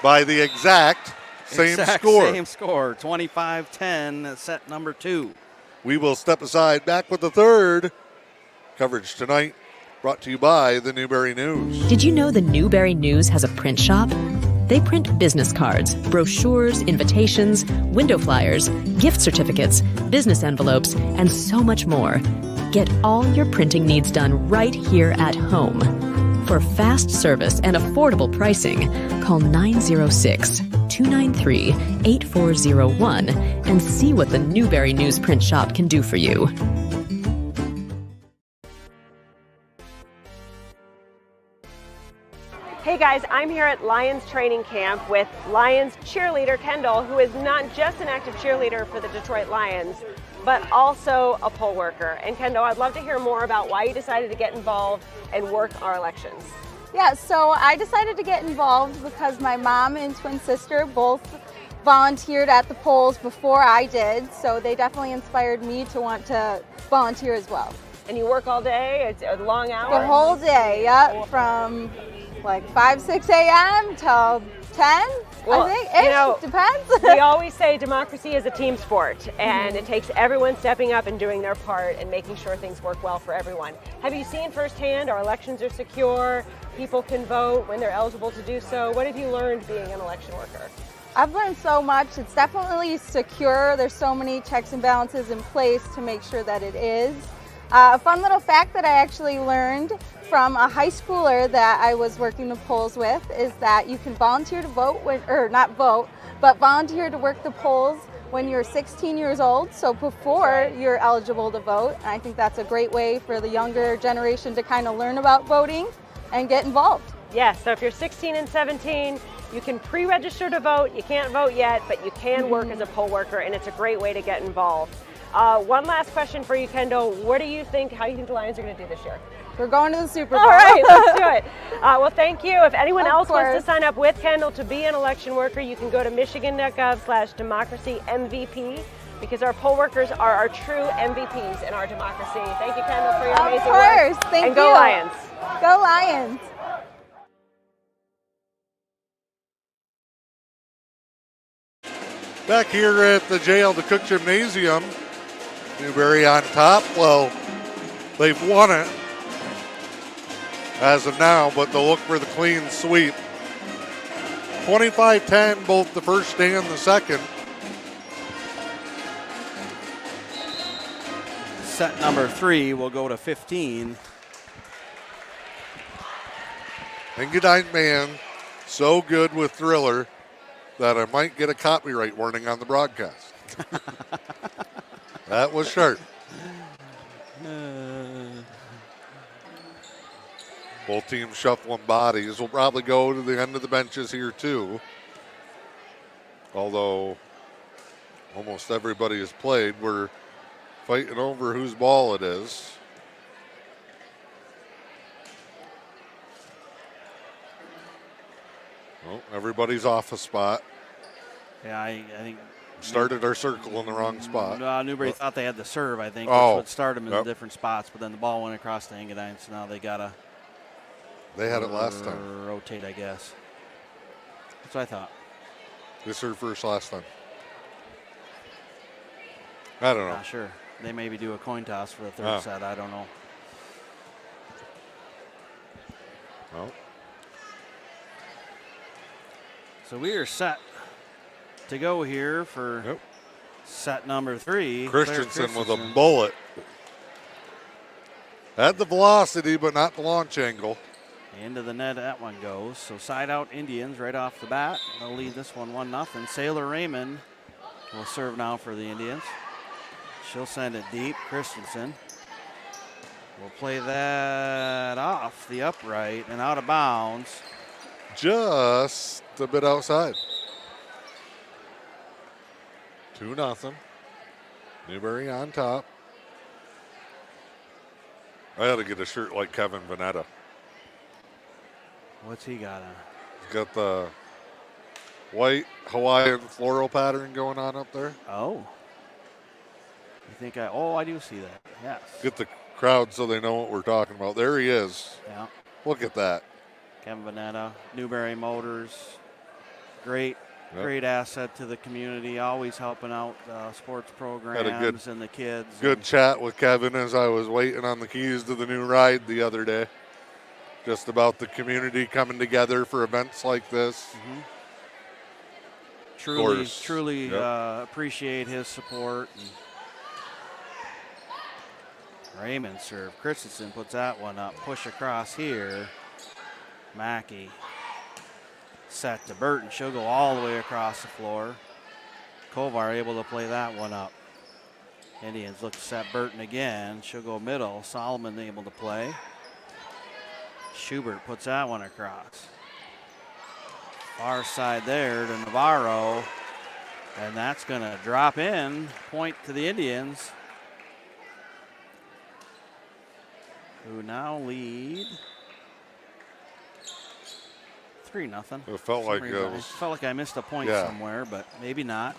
by the exact same score. Same score, 25-10, set number 2. We will step aside, back with the third. Coverage tonight brought to you by the Newberry News. Did you know the Newberry News has a print shop? They print business cards, brochures, invitations, window flyers, gift certificates, business envelopes, and so much more. Get all your printing needs done right here at home. For fast service and affordable pricing, call 906-293-8401 and see what the Newberry News Print Shop can do for you. Hey guys, I'm here at Lions training camp with Lions cheerleader Kendall, who is not just an active cheerleader for the Detroit Lions, but also a poll worker. And Kendall, I'd love to hear more about why you decided to get involved and work our elections. Yeah, so I decided to get involved because my mom and twin sister both volunteered at the polls before I did, so they definitely inspired me to want to volunteer as well. And you work all day? It's a long hours? The whole day, yep, from like 5, 6 a.m. till 10. Well, I think it depends. We always say democracy is a team sport, and it takes everyone stepping up and doing their part and making sure things work well for everyone. Have you seen firsthand our elections are secure, people can vote when they're eligible to do so? What have you learned being an election worker? I've learned so much. It's definitely secure. There's so many checks and balances in place to make sure that it is. A fun little fact that I actually learned from a high schooler that I was working the polls with is that you can volunteer to vote, not vote, but volunteer to work the polls when you're 16 years old, so before you're eligible to vote. And I think that's a great way for the younger generation to kind of learn about voting and get involved. Yes, so if you're 16 and 17, you can pre-register to vote. You can't vote yet, but you can work as a poll worker, and it's a great way to get involved. One last question for you, Kendall. How do you think the Lions are going to do this year? We're going to the Super Bowl. All right, let's do it. Well, thank you. If anyone else wants to course. sign up with Kendall to be an election worker, you can go to michigan.gov/democracy-MVP because our poll workers are our true MVPs in our democracy. Thank you, Kendall, for your amazing work. Of course. Thank you. And go Lions. Go Lions. Back here at the J.L. DeCook Gymnasium, Newberry on top. Well, they've won it as of now, but they'll look for the clean sweep. 25-10, both the first and the second. Set number 3 will go to 15. Engadine man, so good with Thriller that I might get a copyright warning on the broadcast. That was sharp. Both teams shuffling bodies. We'll probably go to the end of the benches here too. Although almost everybody has played, we're fighting over whose ball it is. Oh, everybody's off a spot. Yeah, I think started our circle in the wrong spot. Newberry thought they had the serve, I think, which would start them in different spots, but then the ball went across to Engadine, so now they got to. They had it last time. Rotate, I guess. That's what I thought. They served first last time. I don't know. Not sure. They maybe do a coin toss for the third set. I don't know. Well. So we are set to go here for set number 3. Christensen with a bullet. Had the velocity, but not the launch angle. Into the net that one goes. So side out Indians right off the bat. They'll lead this one 1-0. Sailor Raymond will serve now for the Indians. She'll send it deep. Christensen will play that off the upright and out of bounds. Just a bit outside. 2-0. Newberry on top. I ought to get a shirt like Kevin Vanetta. What's he got on? He's got the white Hawaiian floral pattern going on up there. Oh. You think I do see that. Yes. Get the crowd so they know what we're talking about. There he is. Yeah. Look at that. Kevin Vanetta, Newberry Motors. Great asset to the community, always helping out sports programs and the kids. Good chat with Kevin as I was waiting on the keys to the new ride the other day. Just about the community coming together for events like this. Mm-hmm. Truly appreciate his support. And Raymond serve. Christensen puts that one up. Push across here. Mackey set to Burton. She'll go all the way across the floor. Kovar able to play that one up. Indians look to set Burton again. She'll go middle. Solomon able to play. Schubert puts that one across. Far side there to Navarro. And that's going to drop in. Point to the Indians, who now lead 3-0. It felt like felt like I missed a point somewhere, but maybe not.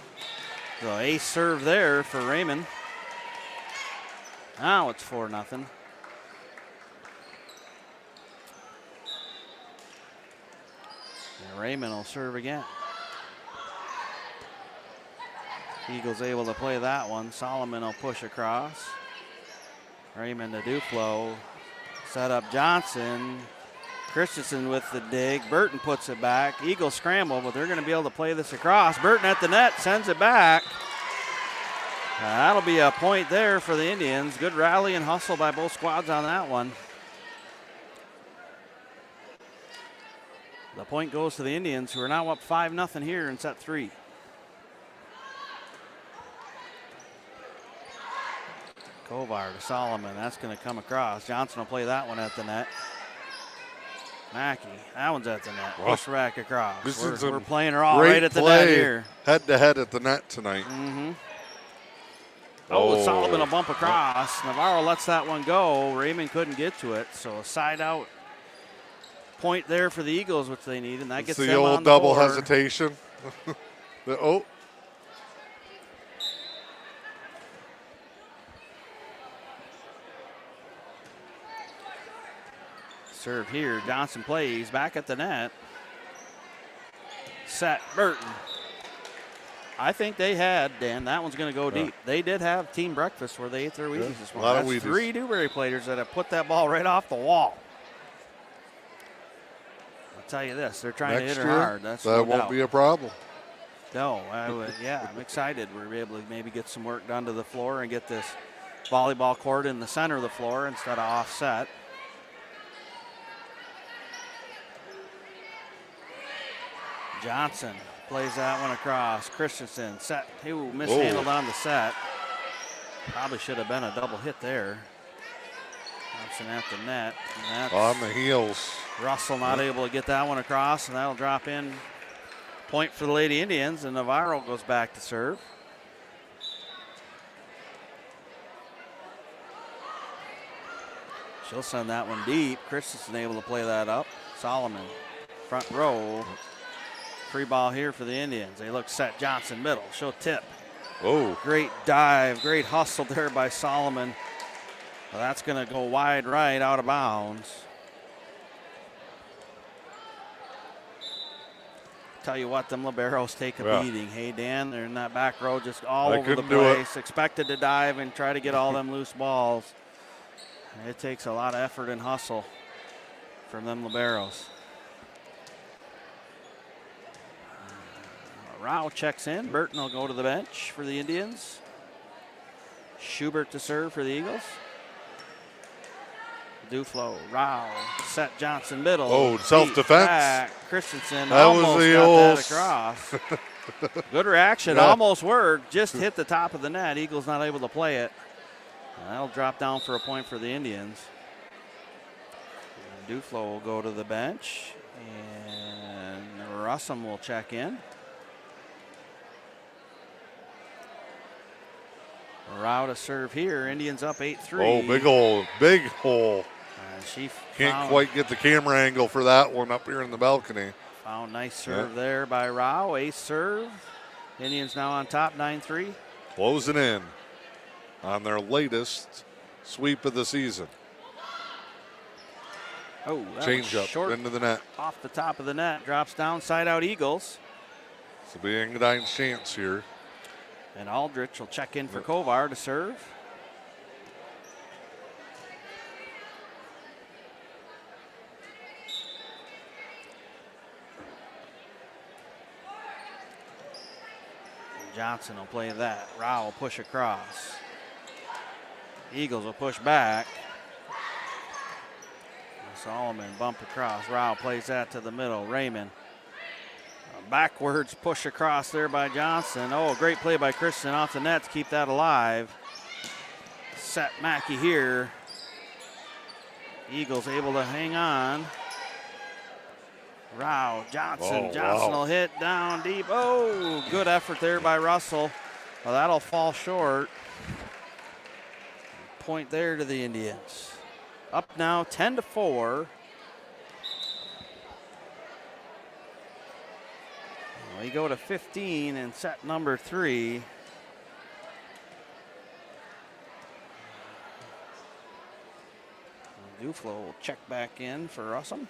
So ace serve there for Raymond. Now it's 4-0. And Raymond will serve again. Eagles able to play that one. Solomon will push across. Raymond to Duflo. Set up Johnson. Christensen with the dig. Burton puts it back. Eagles scramble, but they're going to be able to play this across. Burton at the net, sends it back. That'll be a point there for the Indians. Good rally and hustle by both squads on that one. The point goes to the Indians, who are now up 5-0 here in set 3. Kovar to Solomon. That's going to come across. Johnson will play that one at the net. Mackey, that one's at the net. Push rack across. We're playing her all right at the net here. Head-to-head at the net tonight. Oh, Solomon will bump across. Navarro lets that one go. Raymond couldn't get to it, so a side-out point there for the Eagles, which they need, and that gets them on the old double board. hesitation. Serve here. Johnson plays back at the net. Set. Burton. I think they had, Dan, that one's going to go deep. They did have team breakfast where they ate their Wheaties this morning. That's 3 Newberry players that have put that ball right off the wall. I'll tell you this, they're trying to hit her hard. That won't be a problem. No, I'm excited. We're able to maybe get some work done to the floor and get this volleyball court in the center of the floor instead of offset. Johnson plays that one across. Christensen set. He mishandled on the set. Probably should have been a double hit there. Johnson at the net. On the heels. Russell not able to get that one across, and that'll drop in. Point for the Lady Indians, and Navarro goes back to serve. She'll send that one deep. Christensen able to play that up. Solomon, front row. Free ball here for the Indians. They look set. Johnson middle. She'll tip. Oh. Great dive. Great hustle there by Solomon. Well, that's going to go wide right out of bounds. Tell you what, them liberos take a beating. Hey, Dan, they're in that back row just all over the place. Expected to dive and try to get all them loose balls. It takes a lot of effort and hustle from them liberos. Rao checks in. Burton will go to the bench for the Indians. Schubert to serve for the Eagles. Duflo, Rao, set Johnson middle. Oh, self-defense. Christensen that almost was the got old... that across. Good reaction. Almost worked. Just hit the top of the net. Eagles not able to play it. That'll drop down for a point for the Indians. And Duflo will go to the bench. And Russum will check in. Rao to serve here. Indians up 8-3. Oh, big hole. She can't quite get the camera angle for that one up here in the balcony. Found nice serve there by Rao. Ace serve. Indians now on top, 9-3. Closing in on their latest sweep of the season. Oh, change up into the net. Off the top of the net. Drops down, side out Eagles. This will be Engadine's chance here. And Aldrich will check in for Kovar to serve. Johnson will play that. Rao will push across. Eagles will push back. Solomon bump across. Rao plays that to the middle. Raymond. Backwards push across there by Johnson. Oh, great play by Christian off the net to keep that alive. Set Mackey here. Eagles able to hang on. Rao, Johnson. Johnson will hit down deep. Oh, good effort there by Russell. Well, that'll fall short. Point there to the Indians. Up now 10-4. We go to 15 in set number 3. Duflo will check back in for Russum.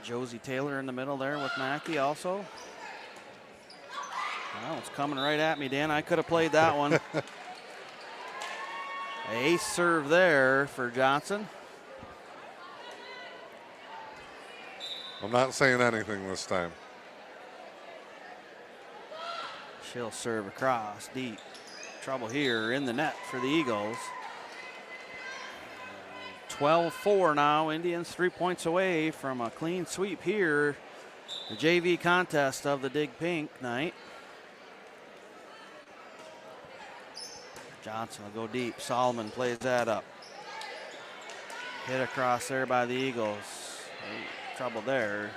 Josie Taylor in the middle there with Mackey also. It's coming right at me, Dan. I could have played that one. Ace serve there for Johnson. I'm not saying anything this time. She'll serve across deep. Trouble here in the net for the Eagles. 12-4 now. Indians 3 points away from a clean sweep here. The JV contest of the Dig Pink night. Johnson will go deep. Solomon plays that up. Hit across there by the Eagles. Trouble there.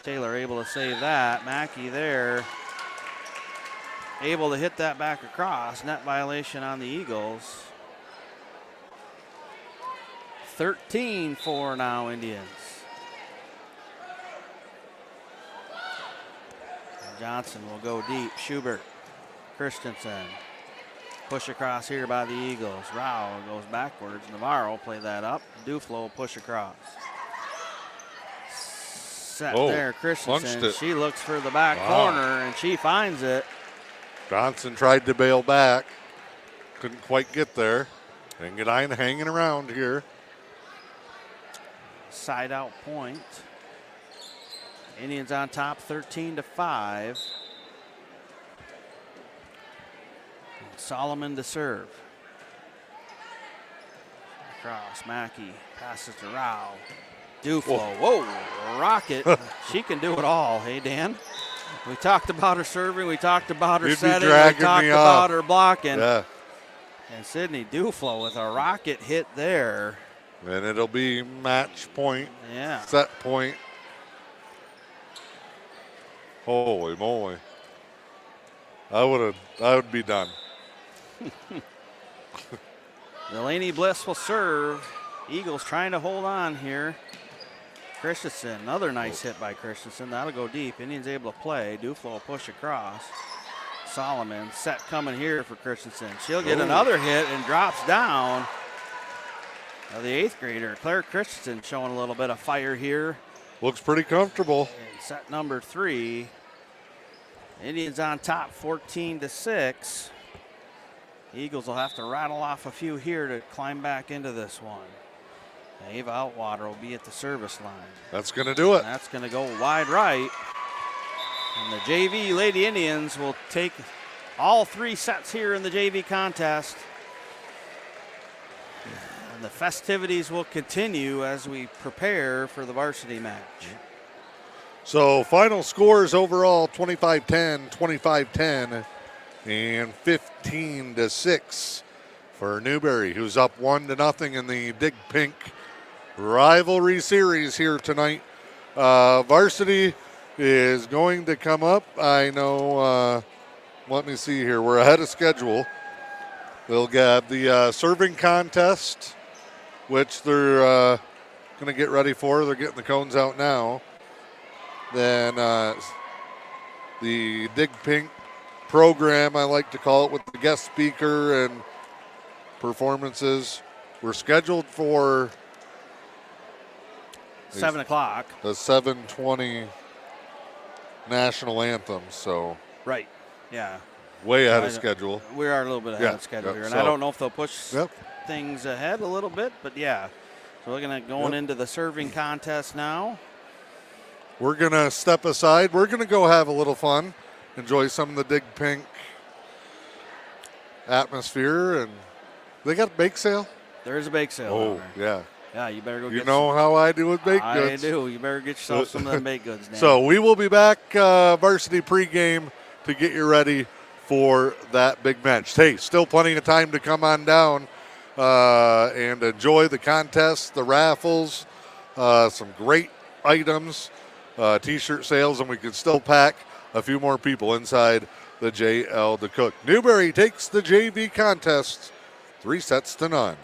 Taylor able to save that. Mackey there. Able to hit that back across. Net violation on the Eagles. 13-4 now, Indians. Johnson will go deep. Schubert. Christensen. Push across here by the Eagles. Rao goes backwards. Navarro play that up. Duflo push across. Set there. Christensen. She looks for the back corner and she finds it. Johnson tried to bail back. Couldn't quite get there. Engadine hanging around here. Side out point. Indians on top 13-5. Solomon to serve. Across, Mackey passes to Rao. Duflo, whoa, rocket. She can do it all, hey Dan? We talked about her serving, we talked about her setting, we talked about her blocking. Yeah. And Sydney Duflo with a rocket hit there. And it'll be match point, yeah. Set point. Holy moly. I would be done. Delaney Bliss will serve. Eagles trying to hold on here. Christensen, another nice hit by Christensen. That'll go deep. Indians able to play. Duflo will push across. Solomon, set coming here for Christensen. She'll get another hit and drops down. Now the 8th grader, Claire Christensen, showing a little bit of fire here. Looks pretty comfortable. And set number 3. Indians on top 14-6. Eagles will have to rattle off a few here to climb back into this one. Ava Outwater will be at the service line. That's going to do it. That's going to go wide right. And the JV Lady Indians will take all 3 sets here in the JV contest. And the festivities will continue as we prepare for the varsity match. So final scores overall 25-10, 25-10, and 15-6 for Newberry, who's up 1-0 in the Dig Pink rivalry series here tonight. Varsity is going to come up. I know, let me see here. We're ahead of schedule. They'll get the serving contest, which they're going to get ready for. They're getting the cones out now. Then the Dig Pink program, I like to call it, with the guest speaker and performances. We're scheduled for 7 o'clock. The 7:20 national anthem. So right, yeah, way ahead of schedule. We are a little bit ahead of schedule here, and I don't know if they'll push things ahead a little bit, but yeah. So we're going into the serving contest now. We're gonna step aside. We're gonna go have a little fun, enjoy some of the Dig Pink atmosphere, and they got a bake sale. There is a bake sale. Oh, yeah. Yeah, you better go get You know how I do with baked goods. I do. You better get yourself some of them baked goods now. So we will be back varsity pregame to get you ready for that big match. Hey, still plenty of time to come on down and enjoy the contest, the raffles, some great items, T-shirt sales, and we can still pack a few more people inside the JL DeCook. Newberry takes the JV contest 3-0.